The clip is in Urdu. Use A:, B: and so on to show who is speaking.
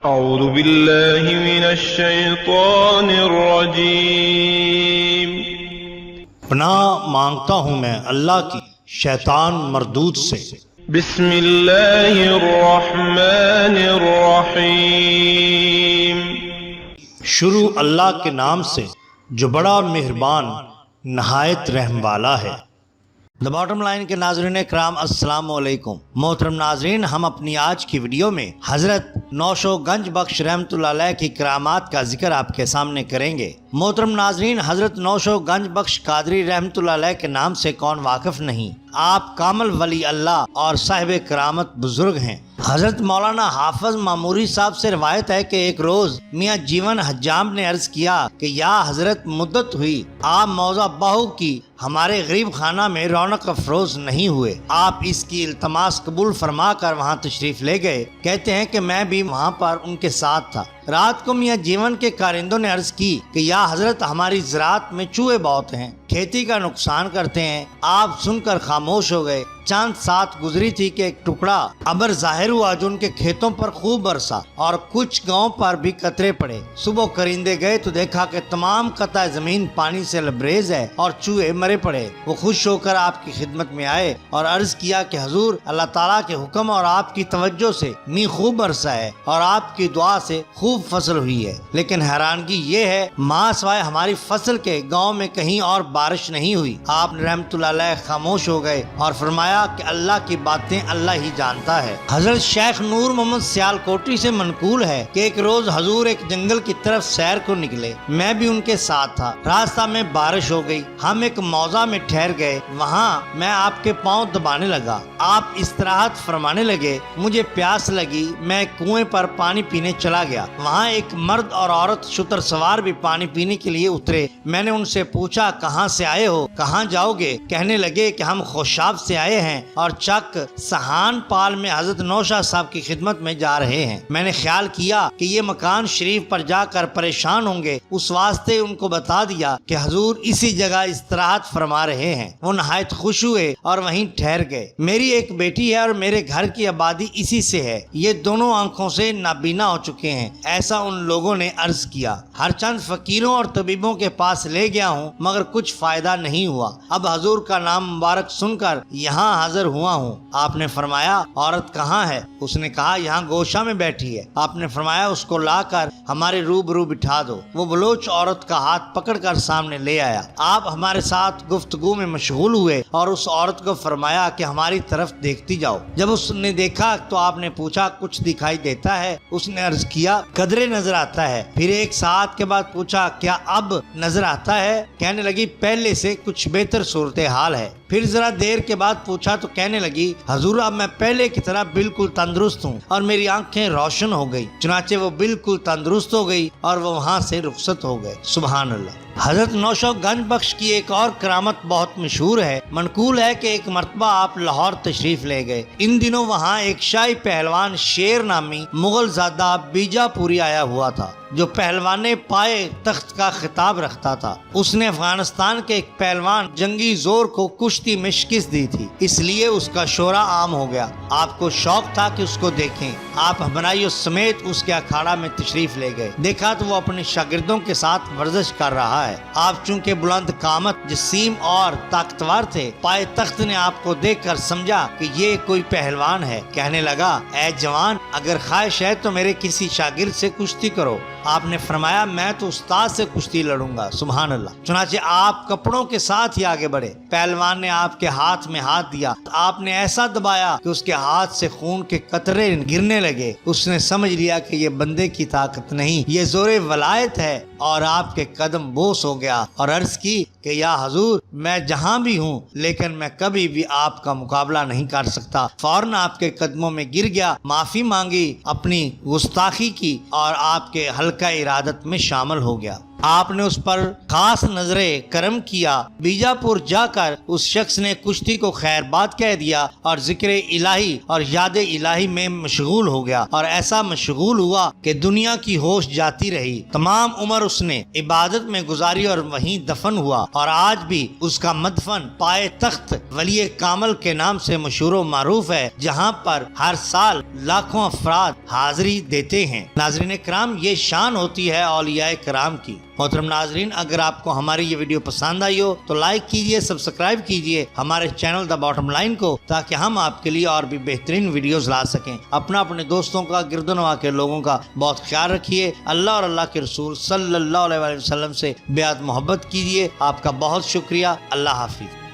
A: اعوذ باللہ من الشیطان الرجیم۔
B: پناہ مانگتا ہوں میں اللہ کی شیطان مردود سے۔
A: بسم اللہ الرحمن الرحیم۔
B: شروع اللہ کے نام سے جو بڑا مہربان نہایت رحم والا ہے۔ دا باٹم لائن کے ناظرین اکرام السلام علیکم۔ محترم ناظرین، ہم اپنی آج کی ویڈیو میں حضرت نوشو گنج بخش رحمۃ اللہ علیہ کی کرامات کا ذکر آپ کے سامنے کریں گے۔ محترم ناظرین، حضرت نوشو گنج بخش قادری رحمۃ اللہ علیہ کے نام سے کون واقف نہیں؟ آپ کامل ولی اللہ اور صاحب کرامت بزرگ ہیں۔ حضرت مولانا حافظ معموری صاحب سے روایت ہے کہ ایک روز میاں جیون حجام نے عرض کیا کہ یا حضرت مدت ہوئی آپ موضع بہو کی ہمارے غریب خانہ میں رونق افروز نہیں ہوئے، آپ اس کی التماس قبول فرما کر وہاں تشریف لے گئے۔ کہتے ہیں کہ میں بھی وہاں پر ان کے ساتھ تھا۔ رات کو میاں جیون کے کارندوں نے عرض کی کہ یا حضرت ہماری زراعت میں چوہے بہت ہیں، کھیتی کا نقصان کرتے ہیں۔ آپ سن کر خاموش ہو گئے۔ چاند سات گزری تھی کہ ایک ٹکڑا ابر ظاہر ہوا جو ان کے کھیتوں پر خوب برسا اور کچھ گاؤں پر بھی قطرے پڑے۔ صبح کرندے گئے تو دیکھا کہ تمام قطع زمین پانی سے لبریز ہے اور چوہے مرے پڑے۔ وہ خوش ہو کر آپ کی خدمت میں آئے اور عرض کیا کہ حضور، اللہ تعالیٰ کے حکم اور آپ کی توجہ سے می خوب برسا ہے اور آپ کی دعا سے خوب فصل ہوئی ہے، لیکن حیرانگی یہ ہے ماں سوائے ہماری فصل کے گاؤں میں کہیں اور بارش نہیں ہوئی۔ آپ نے رحمت اللہ علیہ خاموش ہو گئے اور فرمایا کہ اللہ کی باتیں اللہ ہی جانتا ہے۔ حضرت شیخ نور محمد سیال کوٹی سے منقول ہے کہ ایک روز حضور ایک جنگل کی طرف سیر کو نکلے، میں بھی ان کے ساتھ تھا۔ راستہ میں بارش ہو گئی، ہم ایک موضع میں ٹھہر گئے، وہاں میں آپ کے پاؤں دبانے لگا، آپ استراحت فرمانے لگے، مجھے پیاس لگی، میں کنویں پر پانی پینے چلا گیا۔ وہاں ایک مرد اور عورت شتر سوار بھی پانی پینے کے لیے اترے۔ میں نے ان سے پوچھا کہاں سے آئے ہو، کہاں جاؤ گے؟ کہنے لگے کہ ہم خوشاب سے آئے ہیں اور چک سہان پال میں حضرت نوشا صاحب کی خدمت میں جا رہے ہیں۔ میں نے خیال کیا کہ یہ مکان شریف پر جا کر پریشان ہوں گے، اس واسطے ان کو بتا دیا کہ حضور اسی جگہ استراحت فرما رہے ہیں۔ وہ نہایت خوش ہوئے اور وہیں ٹھہر گئے۔ میری ایک بیٹی ہے اور میرے گھر کی آبادی اسی سے ہے، یہ دونوں آنکھوں سے نابینا ہو چکے ہیں، ایسا ان لوگوں نے عرض کیا۔ ہر چند فقیروں اور طبیبوں کے پاس لے گیا ہوں مگر کچھ فائدہ نہیں ہوا۔ اب حضور کا نام مبارک سن کر یہاں حاضر ہوا ہوں۔ آپ نے فرمایا عورت کہاں ہے؟ اس نے کہا یہاں گوشہ میں بیٹھی ہے۔ آپ نے فرمایا اس کو لا کر ہمارے روبرو بٹھا دو۔ وہ بلوچ عورت کا ہاتھ پکڑ کر سامنے لے آیا۔ آپ ہمارے ساتھ گفتگو میں مشغول ہوئے اور اس عورت کو فرمایا کہ ہماری طرف دیکھتی جاؤ۔ جب اس نے دیکھا تو آپ نے پوچھا کچھ دکھائی دیتا ہے؟ اس نے عرض کیا قدرے نظر آتا ہے۔ پھر ایک ساعت کے بعد پوچھا کیا اب نظر آتا ہے؟ کہنے لگی پہلے سے کچھ بہتر صورتحال ہے۔ پھر ذرا دیر کے بعد پوچھا تو کہنے لگی حضور اب میں پہلے کی طرح بالکل تندرست ہوں اور میری آنکھیں روشن ہو گئی۔ چنانچہ وہ بالکل تندرست ہو گئی اور وہ وہاں سے رخصت ہو گئے۔ سبحان اللہ۔ حضرت نوشو گنج بخش کی ایک اور کرامت بہت مشہور ہے۔ منقول ہے کہ ایک مرتبہ آپ لاہور تشریف لے گئے۔ ان دنوں وہاں ایک شاہی پہلوان شیر نامی مغل زادہ بیجا پوری آیا ہوا تھا جو پہلوان پائے تخت کا خطاب رکھتا تھا۔ اس نے افغانستان کے ایک پہلوان جنگی زور کو کشتی میں شکست دی تھی، اس لیے اس کا شہرہ عام ہو گیا۔ آپ کو شوق تھا کہ اس کو دیکھیں۔ آپ ہمراہیوں سمیت اس کے اکھاڑا میں تشریف لے گئے۔ دیکھا تو وہ اپنے شاگردوں کے ساتھ ورزش کر رہا ہے۔ آپ چونکہ بلند قامت، جسیم اور طاقتور تھے، پائے تخت نے آپ کو دیکھ کر سمجھا کہ یہ کوئی پہلوان ہے۔ کہنے لگا اے جوان، اگر خواہش ہے تو میرے کسی شاگرد سے کشتی کرو۔ آپ نے فرمایا میں تو استاد سے کشتی لڑوں گا۔ سبحان اللہ۔ چنانچہ آپ کپڑوں کے ساتھ ہی آگے بڑھے۔ پہلوان نے آپ کے ہاتھ میں ہاتھ دیا، آپ نے ایسا دبایا کہ اس کے ہاتھ سے خون کے قطرے گرنے لگے۔ اس نے سمجھ لیا کہ یہ بندے کی طاقت نہیں، یہ زور ولایت ہے، اور آپ کے قدم بوس ہو گیا اور عرض کی کہ یا حضور میں جہاں بھی ہوں لیکن میں کبھی بھی آپ کا مقابلہ نہیں کر سکتا۔ فوراً آپ کے قدموں میں گر گیا، معافی مانگی، اپنی گستاخی کی اور آپ کے حلقہ ارادت میں شامل ہو گیا۔ آپ نے اس پر خاص نظر کرم کیا۔ بیجاپور جا کر اس شخص نے کشتی کو خیر بات کہہ دیا اور ذکر الہی اور یاد الہی میں مشغول ہو گیا، اور ایسا مشغول ہوا کہ دنیا کی ہوش جاتی رہی۔ تمام عمر اس نے عبادت میں گزاری اور وہیں دفن ہوا، اور آج بھی اس کا مدفن پائے تخت ولی کامل کے نام سے مشہور و معروف ہے، جہاں پر ہر سال لاکھوں افراد حاضری دیتے ہیں۔ ناظرین کرام، یہ شان ہوتی ہے اولیاء کرام کی۔ محترم ناظرین، اگر آپ کو ہماری یہ ویڈیو پسند آئی ہو تو لائک کیجئے، سبسکرائب کیجئے ہمارے چینل دا باٹم لائن کو، تاکہ ہم آپ کے لیے اور بھی بہترین ویڈیوز لا سکیں۔ اپنے دوستوں کا، گرد و نواح کے لوگوں کا بہت خیال رکھیے۔ اللہ اور اللہ کے رسول صلی اللہ علیہ وسلم سے بیعت محبت کیجئے۔ آپ کا بہت شکریہ۔ اللہ حافظ۔